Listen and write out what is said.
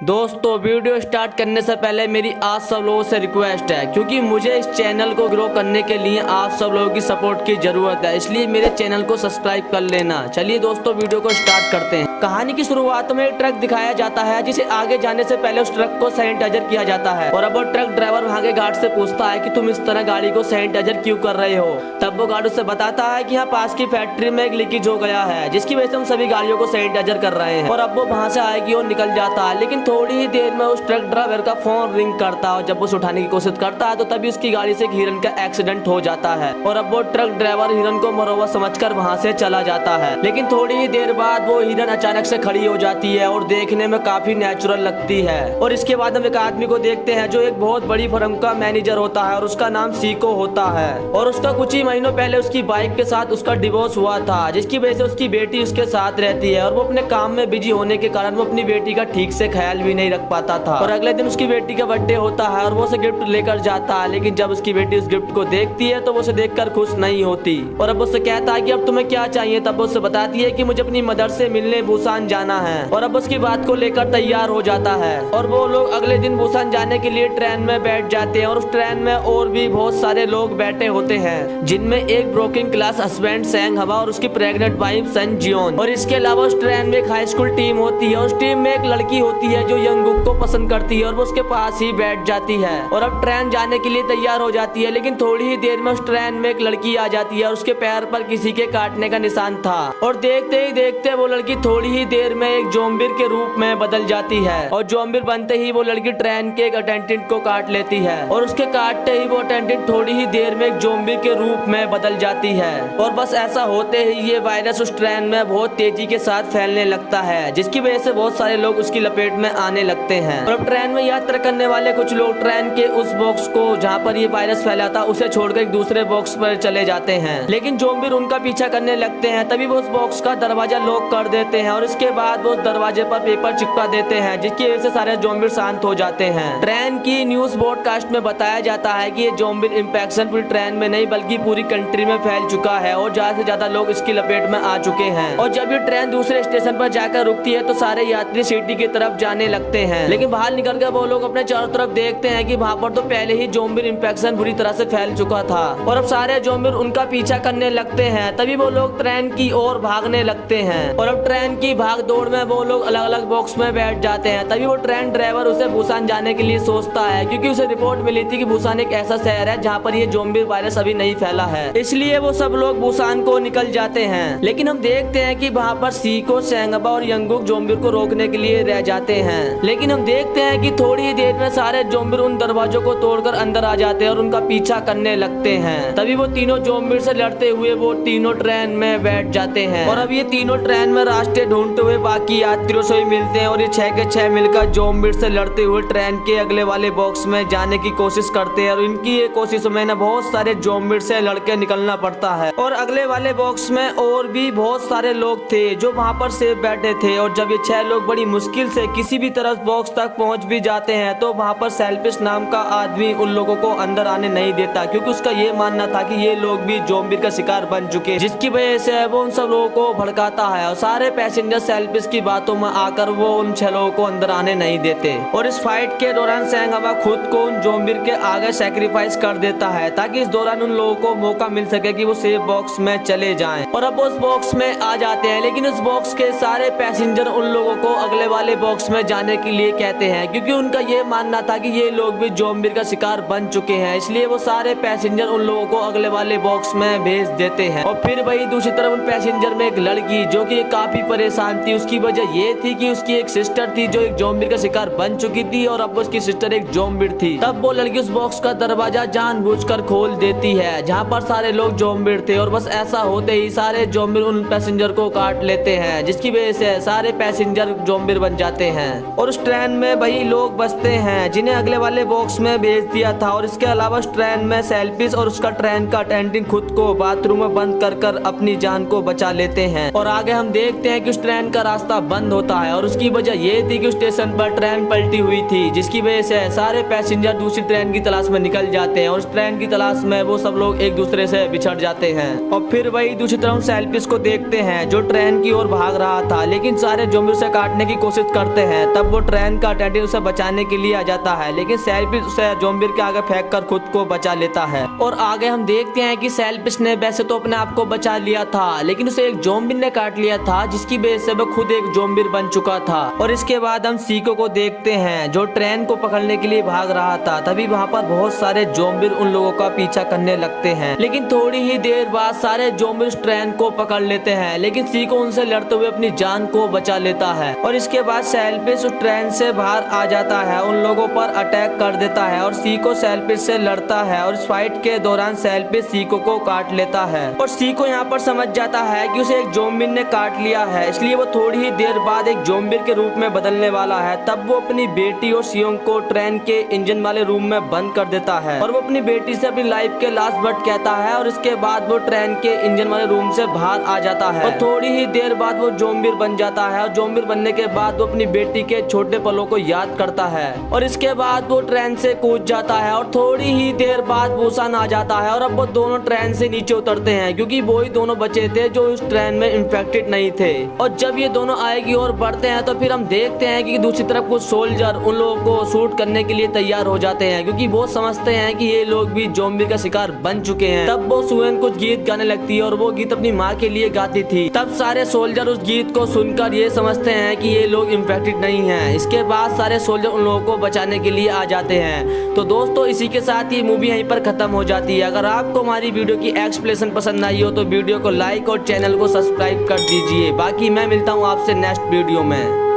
दोस्तों video start करने से पहले मेरी आप सब लोगों से रिक्वेस्ट है, क्योंकि मुझे इस चैनल को ग्रो करने के लिए आप सब लोगों की सपोर्ट की जरूरत है, इसलिए मेरे चैनल को सब्सक्राइब कर लेना। चलिए दोस्तों वीडियो को स्टार्ट करते हैं। कहानी की शुरुआत में एक ट्रक दिखाया जाता है जिसे आगे जाने से पहले उस ट्रक को सैनिटाइजर किया जाता है। और अब वो ट्रक ड्राइवर वहाँ के गार्ड से पूछता है कि तुम इस तरह गाड़ी को सैनिटाइजर क्यों कर रहे हो। तब वो गार्ड उसे बताता है कि यहाँ पास की फैक्ट्री में एक लीकेज हो गया है, जिसकी वजह से हम सभी गाड़ियों को सैनिटाइजर कर रहे हैं। और अब वो वहाँ से आएगी और निकल जाता है, लेकिन थोड़ी ही देर में उस ट्रक ड्राइवर का फोन रिंग करता है और जब वो उठाने की कोशिश करता है तो तभी उसकी गाड़ी से एक हिरन का एक्सीडेंट हो जाता है। और अब वो ट्रक ड्राइवर हिरन को मरोवा समझकर वहाँ से चला जाता है, लेकिन थोड़ी ही देर बाद वो हिरन अचानक से खड़ी हो जाती है और देखने में काफी नेचुरल लगती है। और इसके बाद हम एक आदमी को देखते हैं जो एक बहुत बड़ी फर्म का मैनेजर होता है और उसका नाम सीको होता है। और उसका कुछ ही महीनों पहले उसकी बाइक के साथ उसका डिवोर्स हुआ था, जिसकी वजह से उसकी बेटी उसके साथ रहती है और वो अपने काम में बिजी होने के कारण वो अपनी बेटी का ठीक से ख्याल भी नहीं रख पाता था। और अगले दिन उसकी बेटी का बर्थडे होता है और वो उसे गिफ्ट लेकर जाता है, लेकिन जब उसकी बेटी उस गिफ्ट को देखती है तो वो उसे देखकर खुश नहीं होती। और अब उससे कहता है कि अब तुम्हें क्या चाहिए। तब वो उससे बताती है कि मुझे अपनी मदर से मिलने बुसान जाना है। और अब उसकी बात को लेकर तैयार हो जाता है और वो लोग अगले दिन बुसान जाने के लिए ट्रेन में बैठ जाते हैं। और उस ट्रेन में और भी बहुत सारे लोग बैठे होते हैं, जिनमें एक ब्रोकिंग क्लास हस्बैंड सैंग हवा और उसकी प्रेग्नेंट वाइफ सन जियोन। और इसके अलावा उस ट्रेन में एक हाई स्कूल टीम होती है। उस टीम में एक लड़की होती है जो यंगुक को पसंद करती है और वो उसके पास ही बैठ जाती है। और अब ट्रेन जाने के लिए तैयार हो जाती है, लेकिन थोड़ी ही देर में उस ट्रेन में एक लड़की आ जाती है और उसके पैर पर किसी के काटने का निशान था। और देखते ही देखते वो लड़की थोड़ी ही देर में एक जोम्बिर के रूप में बदल जाती है। और जोम्बिर बनते ही वो लड़की ट्रेन के एक अटेंडेंट को काट लेती है और उसके काटते ही वो अटेंडेंट थोड़ी ही देर में एक जोम्बिर के रूप में बदल जाती है। और बस ऐसा होते ही ये वायरस उस ट्रेन में बहुत तेजी के साथ फैलने लगता है, जिसकी वजह से बहुत सारे लोग उसकी लपेट में आने लगते हैं। और अब ट्रेन में यात्रा करने वाले कुछ लोग ट्रेन के उस बॉक्स को जहाँ पर ये वायरस फैला था उसे छोड़कर एक दूसरे बॉक्स पर चले जाते हैं, लेकिन जोम्बिर उनका पीछा करने लगते हैं। तभी वो उस बॉक्स का दरवाजा लॉक कर देते हैं और इसके बाद वो उस दरवाजे पर पेपर चिपका देते हैं, जिसकी वजह से सारे जोम्बिर शांत हो जाते हैं। ट्रेन की न्यूज ब्रॉडकास्ट में बताया जाता है कि ये जोम्बिर इंफेक्शन पूरी ट्रेन में नहीं बल्कि पूरी कंट्री में फैल चुका है और ज्यादा से ज्यादा लोग इसकी लपेट में आ चुके हैं। और जब ये ट्रेन दूसरे स्टेशन पर जाकर रुकती है तो सारे यात्री सिटी की तरफ जाने लगते हैं, लेकिन बाहर निकल कर वो लोग अपने चारों तरफ देखते हैं कि वहाँ पर तो पहले ही जोम्बिर इंफेक्शन बुरी तरह से फैल चुका था और अब सारे जोम्बिर उनका पीछा करने लगते हैं। तभी वो लोग ट्रेन की ओर भागने लगते हैं और अब ट्रेन की भाग दौड़ में वो लोग अलग अलग बॉक्स में बैठ जाते हैं। तभी वो ट्रेन ड्राइवर उसे बुसान जाने के लिए सोचता है, क्योंकि उसे रिपोर्ट मिली थी कि बुसान एक ऐसा शहर है जहाँ पर ये जोम्बिर वायरस अभी नहीं फैला है, इसलिए वो सब लोग बुसान को निकल जाते हैं। लेकिन हम देखते हैं कि वहाँ पर सीको, सेंगबा और यंगुक जोम्बिर को रोकने के लिए रह जाते हैं, लेकिन हम देखते हैं कि थोड़ी ही देर में सारे जोम्बिर उन दरवाजों को तोड़कर अंदर आ जाते हैं और उनका पीछा करने लगते हैं। तभी वो तीनों जोम्बिर से लड़ते हुए वो तीनों ट्रेन में बैठ जाते हैं और अब ये तीनों ट्रेन में रास्ते ढूंढते हुए बाकी यात्रियों से मिलते हैं और ये 6 के 6 मिलकर जोम्बिर से लड़ते हुए ट्रेन के अगले वाले बॉक्स में जाने की कोशिश करते हैं। और इनकी ये कोशिशों में ना बहुत सारे जोम्बिर से लड़के निकलना पड़ता है और अगले वाले बॉक्स में और भी बहुत सारे लोग थे जो वहाँ पर सेफ बैठे थे। और जब ये 6 लोग बड़ी मुश्किल से किसी भी तरह बॉक्स तक पहुँच भी जाते हैं तो वहाँ पर सेल्फिश नाम का आदमी उन लोगों को अंदर आने नहीं देता, क्योंकि उसका ये मानना था कि ये लोग भी जोम्बिर का शिकार बन चुके, जिसकी वजह से वो उन सब लोगों को भड़काता है और सारे पैसेंजर सेल्फिश की बातों में आकर वो उन 6 लोगों को अंदर आने नहीं देते। और इस फाइट के दौरान सैंग हवा खुद को उन जोम्बिर के आगे सैक्रिफाइस कर देता है ताकि इस दौरान उन लोगों को मौका मिल सके कि वो सेफ बॉक्स में चले जाएं। और अब उस बॉक्स में आ जाते हैं, लेकिन उस बॉक्स के सारे पैसेंजर उन लोगों को अगले वाले बॉक्स में जाने के लिए कहते हैं, क्योंकि उनका ये मानना था कि ये लोग भी जोम्बिर का शिकार बन चुके हैं, इसलिए वो सारे पैसेंजर उन लोगों को अगले वाले बॉक्स में भेज देते हैं। और फिर वही दूसरी तरफ उन पैसेंजर में एक लड़की जो कि काफी परेशान थी। उसकी वजह ये थी कि उसकी एक सिस्टर थी जो एक जोम्बिर का शिकार बन चुकी थी और अब उसकी सिस्टर एक जोम्बिर थी। तब वो लड़की उस बॉक्स का दरवाजा जानबूझकर खोल देती है जहाँ पर सारे लोग जोम्बिर थे और बस ऐसा होते ही सारे जोम्बिर उन पैसेंजर को काट लेते हैं, जिसकी वजह से सारे पैसेंजर जोम्बिर बन जाते हैं। और उस ट्रेन में वही लोग बचते हैं जिन्हें अगले वाले बॉक्स में भेज दिया था। और इसके अलावा उस ट्रेन में सेल्फिश और उसका ट्रेन का अटेंडेंट खुद को बाथरूम में बंद कर अपनी जान को बचा लेते हैं। और आगे हम देखते हैं कि उस ट्रेन का रास्ता बंद होता है और उसकी वजह ये थी कि उस स्टेशन पर ट्रेन पलटी हुई थी, जिसकी वजह से सारे पैसेंजर दूसरी ट्रेन की तलाश में निकल जाते हैं और उस ट्रेन की तलाश में वो सब लोग एक दूसरे से बिछड़ जाते हैं। और फिर वही दूसरी तरफ सेल्फिश को देखते हैं जो ट्रेन की ओर भाग रहा था, लेकिन सारे जोम्बिर से काटने की कोशिश करते हैं। तब वो ट्रेन का अटेंडेंट उसे बचाने के लिए आ जाता है, लेकिन सेल्फिश उसे ज़ॉम्बी के आगे फेंक कर खुद को बचा लेता है। और आगे हम देखते हैं कि सेल्फिश ने वैसे तो अपने आप को बचा लिया था, लेकिन उसे एक ज़ॉम्बी ने काट लिया था, जिसकी वजह से वो खुद एक ज़ॉम्बी बन चुका था। और इसके बाद हम सीको को देखते हैं जो ट्रेन को पकड़ने के लिए भाग रहा था। तभी वहाँ पर बहुत सारे ज़ॉम्बी उन लोगों का पीछा करने लगते हैं, लेकिन थोड़ी ही देर बाद सारे ज़ॉम्बी उस ट्रेन को पकड़ लेते हैं, लेकिन सीको उनसे लड़ते हुए अपनी जान को बचा लेता है। और इसके बाद सेल्फिश उस ट्रेन से बाहर आ जाता है, उन लोगों पर अटैक कर देता है और सीको सेल्फिश से लड़ता है। और इस फाइट के दौरान सेल्फिश सीको को काट लेता है और सीको यहाँ पर समझ जाता है कि उसे एक ज़ॉम्बी ने काट लिया है, इसलिए वो थोड़ी ही देर बाद एक ज़ॉम्बी के रूप में बदलने वाला है। तब वो अपनी बेटी और सियोंग को ट्रेन के इंजन वाले रूम में बंद कर देता है और वो अपनी बेटी से अपनी लाइफ के लास्ट वर्ड कहता है। और इसके बाद वो ट्रेन के इंजन वाले रूम से बाहर आ जाता है और थोड़ी ही देर बाद वो ज़ॉम्बी बन जाता है। और ज़ॉम्बी बनने के बाद वो अपनी बेटी के छोटे पलों को याद करता है और इसके बाद वो ट्रेन से कूद जाता है। और थोड़ी ही देर बाद बुसान आ जाता है और अब वो दोनों ट्रेन से नीचे उतरते हैं, क्योंकि वो ही दोनों बचे थे जो उस ट्रेन में इन्फेक्टेड नहीं थे। और जब ये दोनों आएगी और बढ़ते हैं तो फिर हम देखते हैं कि दूसरी तरफ कुछ सोल्जर उन लोगों को शूट करने के लिए तैयार हो जाते हैं, क्योंकि वो समझते हैं कि ये लोग भी ज़ॉम्बी का शिकार बन चुके हैं। तब वो सुएन कुछ गीत गाने लगती है और वो गीत अपनी माँ के लिए गाती थी। तब सारे सोल्जर उस गीत को सुनकर ये समझते हैं कि ये लोग इन्फेक्टेड नहीं है। इसके बाद सारे सोल्जर उन लोगों को बचाने के लिए आ जाते हैं। तो दोस्तों इसी के साथ ये मूवी यहीं पर खत्म हो जाती है। अगर आपको हमारी वीडियो की एक्सप्लेनेशन पसंद आई हो तो वीडियो को लाइक और चैनल को सब्सक्राइब कर दीजिए। बाकी मैं मिलता हूँ आपसे नेक्स्ट वीडियो में।